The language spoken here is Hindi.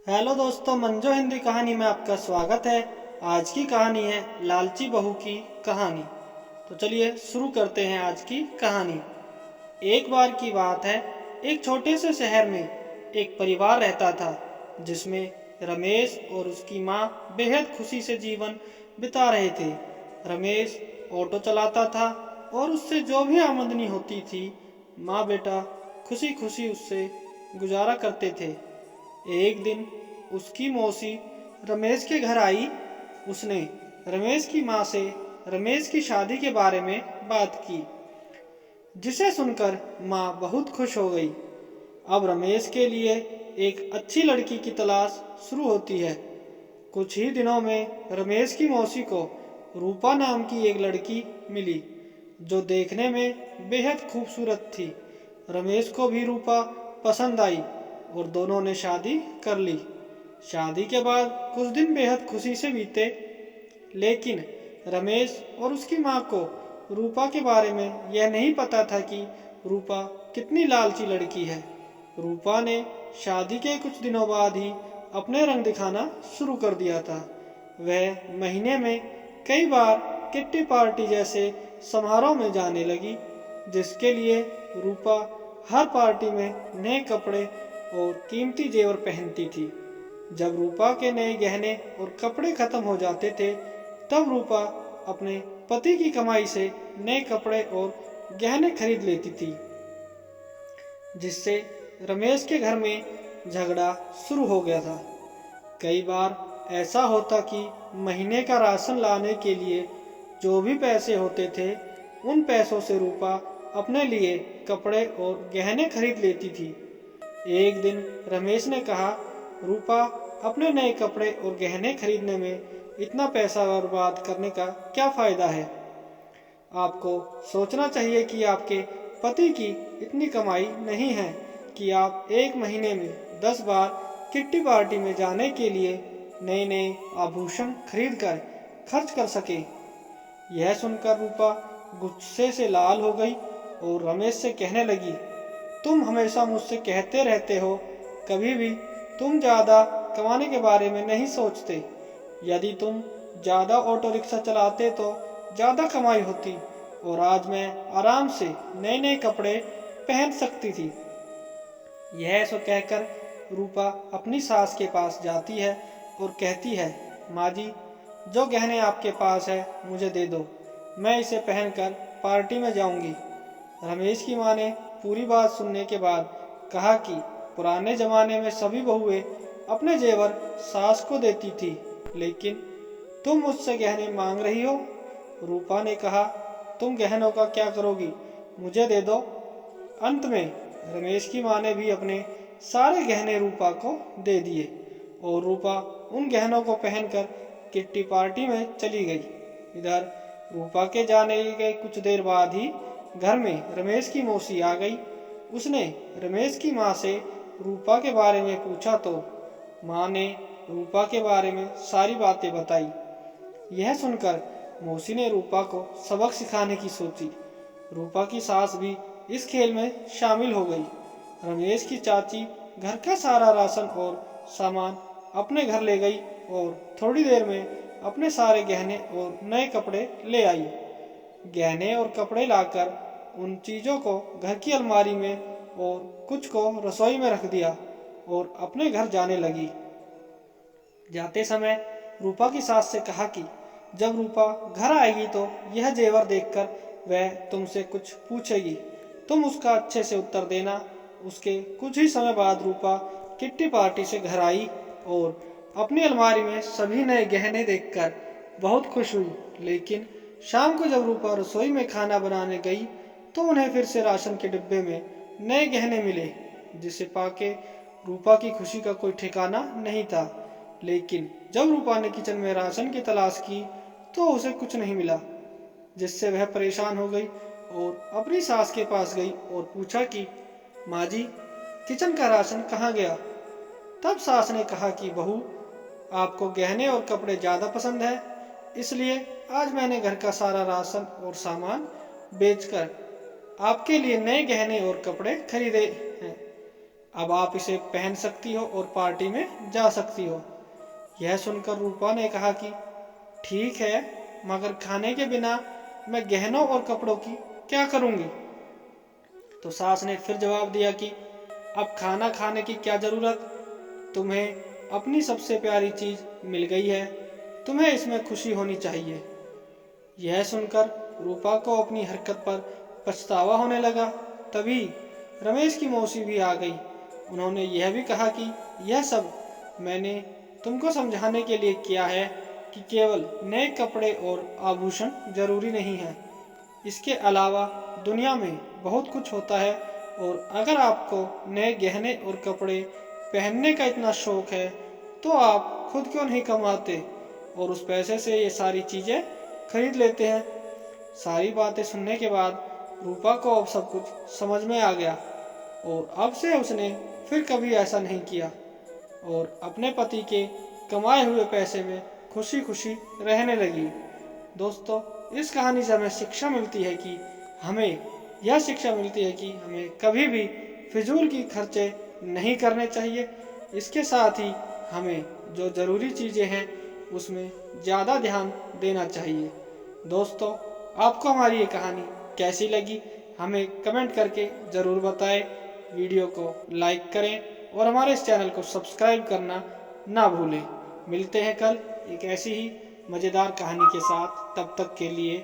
हेलो दोस्तों, मंजो हिंदी कहानी में आपका स्वागत है। आज की कहानी है लालची बहू की कहानी। तो चलिए शुरू करते हैं आज की कहानी। एक बार की बात है, एक छोटे से शहर में एक परिवार रहता था जिसमें रमेश और उसकी माँ बेहद खुशी से जीवन बिता रहे थे। रमेश ऑटो चलाता था और उससे जो भी आमदनी होती थी माँ बेटा खुशी खुशी उससे गुजारा करते थे। एक दिन उसकी मौसी रमेश के घर आई। उसने रमेश की माँ से रमेश की शादी के बारे में बात की, जिसे सुनकर माँ बहुत खुश हो गई। अब रमेश के लिए एक अच्छी लड़की की तलाश शुरू होती है। कुछ ही दिनों में रमेश की मौसी को रूपा नाम की एक लड़की मिली जो देखने में बेहद खूबसूरत थी। रमेश को भी रूपा पसंद आई और दोनों ने शादी कर ली। शादी के बाद कुछ दिन बेहद खुशी से बीते, लेकिन रमेश और उसकी माँ को रूपा के बारे में यह नहीं पता था कि रूपा कितनी लालची लड़की है। रूपा ने शादी के कुछ दिनों बाद ही अपने रंग दिखाना शुरू कर दिया था। वह महीने में कई बार किट्टी पार्टी जैसे समारोह में जाने लगी, जिसके लिए रूपा हर पार्टी में नए कपड़े और कीमती जेवर पहनती थी। जब रूपा के नए गहने और कपड़े खत्म हो जाते थे, तब रूपा अपने पति की कमाई से नए कपड़े और गहने खरीद लेती थी, जिससे रमेश के घर में झगड़ा शुरू हो गया था। कई बार ऐसा होता कि महीने का राशन लाने के लिए जो भी पैसे होते थे, उन पैसों से रूपा अपने लिए कपड़े और गहने खरीद लेती थी। एक दिन रमेश ने कहा, रूपा, अपने नए कपड़े और गहने खरीदने में इतना पैसा बर्बाद करने का क्या फ़ायदा है। आपको सोचना चाहिए कि आपके पति की इतनी कमाई नहीं है कि आप एक महीने में 10 बार किट्टी पार्टी में जाने के लिए नए नए आभूषण खरीद कर खर्च कर सके। यह सुनकर रूपा गुस्से से लाल हो गई और रमेश से कहने लगी, तुम हमेशा मुझसे कहते रहते हो, कभी भी तुम ज़्यादा कमाने के बारे में नहीं सोचते। यदि तुम ज़्यादा ऑटो रिक्शा चलाते तो ज़्यादा कमाई होती और आज मैं आराम से नए नए कपड़े पहन सकती थी। यह सो कहकर रूपा अपनी सास के पास जाती है और कहती है, माँ जी, जो गहने आपके पास है मुझे दे दो, मैं इसे पहनकर पार्टी में जाऊंगी। रमेश की माँ ने पूरी बात सुनने के बाद कहा कि पुराने ज़माने में सभी बहुएं अपने जेवर सास को देती थी, लेकिन तुम मुझसे गहने मांग रही हो। रूपा ने कहा, तुम गहनों का क्या करोगी, मुझे दे दो। अंत में रमेश की माँ ने भी अपने सारे गहने रूपा को दे दिए और रूपा उन गहनों को पहनकर किट्टी पार्टी में चली गई। इधर रूपा के जाने के कुछ देर बाद ही घर में रमेश की मौसी आ गई। उसने रमेश की माँ से रूपा के बारे में पूछा तो माँ ने रूपा के बारे में सारी बातें बताई। यह सुनकर मौसी ने रूपा को सबक सिखाने की सोची। रूपा की सास भी इस खेल में शामिल हो गई। रमेश की चाची घर का सारा राशन और सामान अपने घर ले गई और थोड़ी देर में अपने सारे गहने और नए कपड़े ले आई। गहने और कपड़े लाकर उन चीज़ों को घर की अलमारी में और कुछ को रसोई में रख दिया और अपने घर जाने लगी। जाते समय रूपा की सास से कहा कि जब रूपा घर आएगी तो यह जेवर देखकर वह तुमसे कुछ पूछेगी, तुम उसका अच्छे से उत्तर देना। उसके कुछ ही समय बाद रूपा किट्टी पार्टी से घर आई और अपनी अलमारी में सभी नए गहने देखकर बहुत खुश हुई। लेकिन शाम को जब रूपा रसोई में खाना बनाने गई तो उन्हें फिर से राशन के डिब्बे में नए गहने मिले, जिसे पाके रूपा की खुशी का कोई ठिकाना नहीं था। लेकिन जब रूपा ने किचन में राशन की तलाश की तो उसे कुछ नहीं मिला, जिससे वह परेशान हो गई और अपनी सास के पास गई और पूछा कि माँ जी, किचन का राशन कहाँ गया। तब सास ने कहा कि बहू, आपको गहने और कपड़े ज़्यादा पसंद है, इसलिए आज मैंने घर का सारा राशन और सामान बेचकर आपके लिए नए गहने और कपड़े खरीदे हैं। अब आप इसे पहन सकती हो और पार्टी में जा सकती हो। यह सुनकर रूपा ने कहा कि ठीक है, मगर खाने के बिना मैं गहनों और कपड़ों की क्या करूंगी। तो सास ने फिर जवाब दिया कि अब खाना खाने की क्या जरूरत, तुम्हें अपनी सबसे प्यारी चीज मिल गई है, तुम्हें इसमें खुशी होनी चाहिए। यह सुनकर रूपा को अपनी हरकत पर पछतावा होने लगा। तभी रमेश की मौसी भी आ गई। उन्होंने यह भी कहा कि यह सब मैंने तुमको समझाने के लिए किया है कि केवल नए कपड़े और आभूषण जरूरी नहीं है, इसके अलावा दुनिया में बहुत कुछ होता है, और अगर आपको नए गहने और कपड़े पहनने का इतना शौक है तो आप खुद क्यों नहीं कमाते और उस पैसे से ये सारी चीज़ें खरीद लेते हैं। सारी बातें सुनने के बाद रूपा को अब सब कुछ समझ में आ गया और अब से उसने फिर कभी ऐसा नहीं किया और अपने पति के कमाए हुए पैसे में खुशी खुशी रहने लगी। दोस्तों, इस कहानी से हमें शिक्षा मिलती है कि हमें कभी भी फिजूल की खर्चे नहीं करने चाहिए। इसके साथ ही हमें जो ज़रूरी चीज़ें हैं उसमें ज़्यादा ध्यान देना चाहिए। दोस्तों, आपको हमारी ये कहानी कैसी लगी हमें कमेंट करके ज़रूर बताएं। वीडियो को लाइक करें और हमारे इस चैनल को सब्सक्राइब करना ना भूलें। मिलते हैं कल एक ऐसी ही मज़ेदार कहानी के साथ। तब तक के लिए